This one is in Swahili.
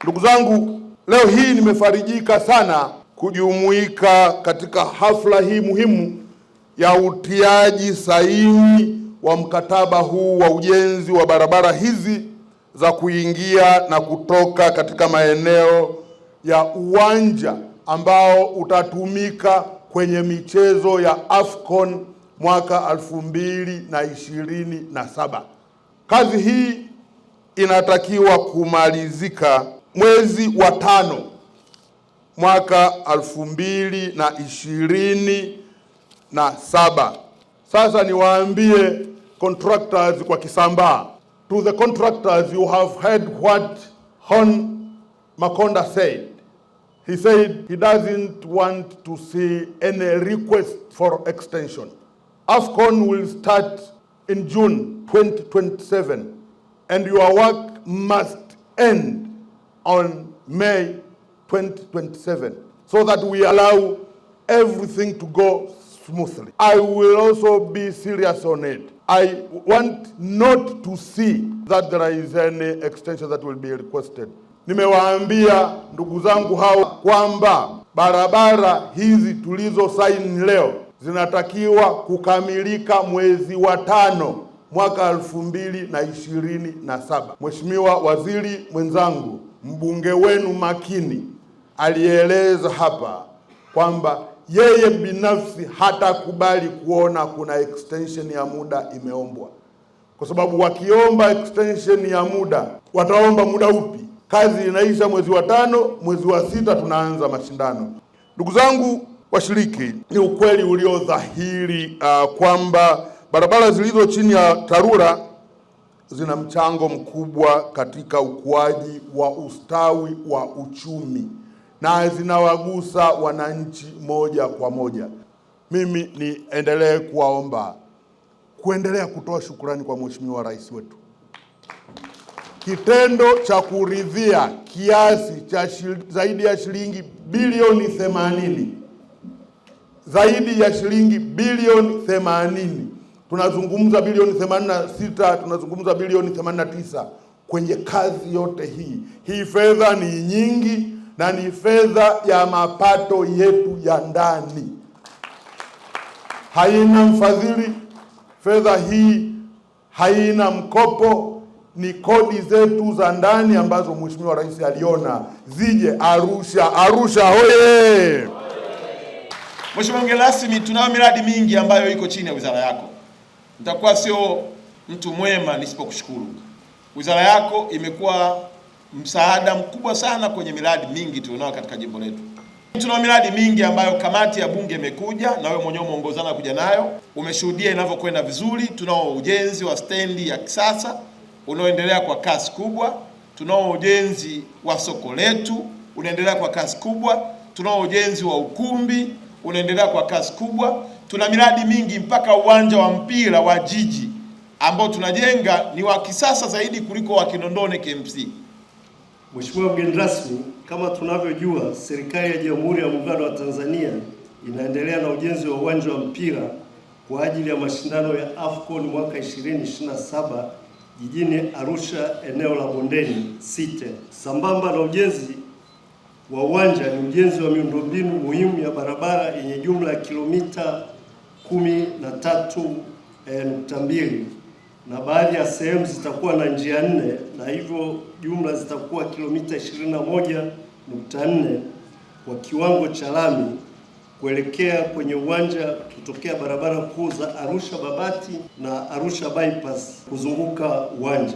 Ndugu zangu, leo hii nimefarijika sana kujumuika katika hafla hii muhimu ya utiaji saini wa mkataba huu wa ujenzi wa barabara hizi za kuingia na kutoka katika maeneo ya uwanja ambao utatumika kwenye michezo ya AFCON mwaka 2027. Kazi hii inatakiwa kumalizika mwezi wa 5 mwaka 2027. Sasa niwaambie contractors kwa Kisambaa. To the contractors, you have heard what Hon Makonda said. He said he doesn't want to see any request for extension. AFCON will start in June 2027 and your work must end on May 2027 so that we allow everything to go smoothly. I will also be serious on it. I want not to see that there is any extension that will be requested. Nimewaambia ndugu zangu hawa kwamba barabara hizi tulizo saini leo zinatakiwa kukamilika mwezi wa 5 mwaka 2027. Mheshimiwa Waziri mwenzangu, mbunge wenu makini alieleza hapa kwamba yeye binafsi hatakubali kuona kuna extension ya muda imeombwa, kwa sababu wakiomba extension ya muda wataomba muda upi? Kazi inaisha mwezi wa 5, mwezi wa 6 tunaanza mashindano. Ndugu zangu washiriki, ni ukweli ulio dhahiri kwamba barabara zilizo chini ya TARURA zina mchango mkubwa katika ukuaji wa ustawi wa uchumi na zinawagusa wananchi moja kwa moja. Mimi niendelee kuwaomba kuendelea kutoa shukrani kwa Mheshimiwa Rais wetu. Kitendo cha kuridhia kiasi cha zaidi ya shilingi bilioni 80, zaidi ya shilingi bilioni 80, tunazungumza bilioni 86, tunazungumza bilioni 89 kwenye kazi yote hii. Hii fedha ni nyingi na ni fedha ya mapato yetu ya ndani, haina mfadhili. Fedha hii haina mkopo, ni kodi zetu za ndani ambazo Mheshimiwa Rais aliona zije Arusha. Arusha hoye! Mheshimiwa mgeni rasmi, tunayo miradi mingi ambayo iko chini ya wizara yako. Nitakuwa sio mtu mwema nisipokushukuru. Wizara yako imekuwa msaada mkubwa sana kwenye miradi mingi tunayo katika jimbo letu. Tunao miradi mingi ambayo kamati ya bunge imekuja na wewe mwenyewe umeongozana kuja nayo. Umeshuhudia inavyokwenda vizuri. Tunao ujenzi wa stendi ya kisasa unaoendelea kwa kasi kubwa. Tunao ujenzi wa soko letu unaendelea kwa kasi kubwa. Tunao ujenzi wa ukumbi unaendelea kwa kasi kubwa. Tuna miradi mingi mpaka uwanja wa mpira wa jiji ambao tunajenga ni wa kisasa zaidi kuliko wa Kinondoni KMC. Mheshimiwa mgeni rasmi, kama tunavyojua, serikali ya Jamhuri ya Muungano wa Tanzania inaendelea na ujenzi wa uwanja wa mpira kwa ajili ya mashindano ya AFCON mwaka 2027 jijini Arusha, eneo la Bondeni Site. Sambamba na ujenzi wa uwanja ni ujenzi wa miundombinu muhimu ya barabara yenye jumla ya kilomita 13.2 na baadhi ya sehemu zitakuwa na njia 4 na hivyo jumla zitakuwa kilomita 21.4 kwa kiwango cha lami kuelekea kwenye uwanja kutokea barabara kuu za Arusha Babati na Arusha Bypass kuzunguka uwanja.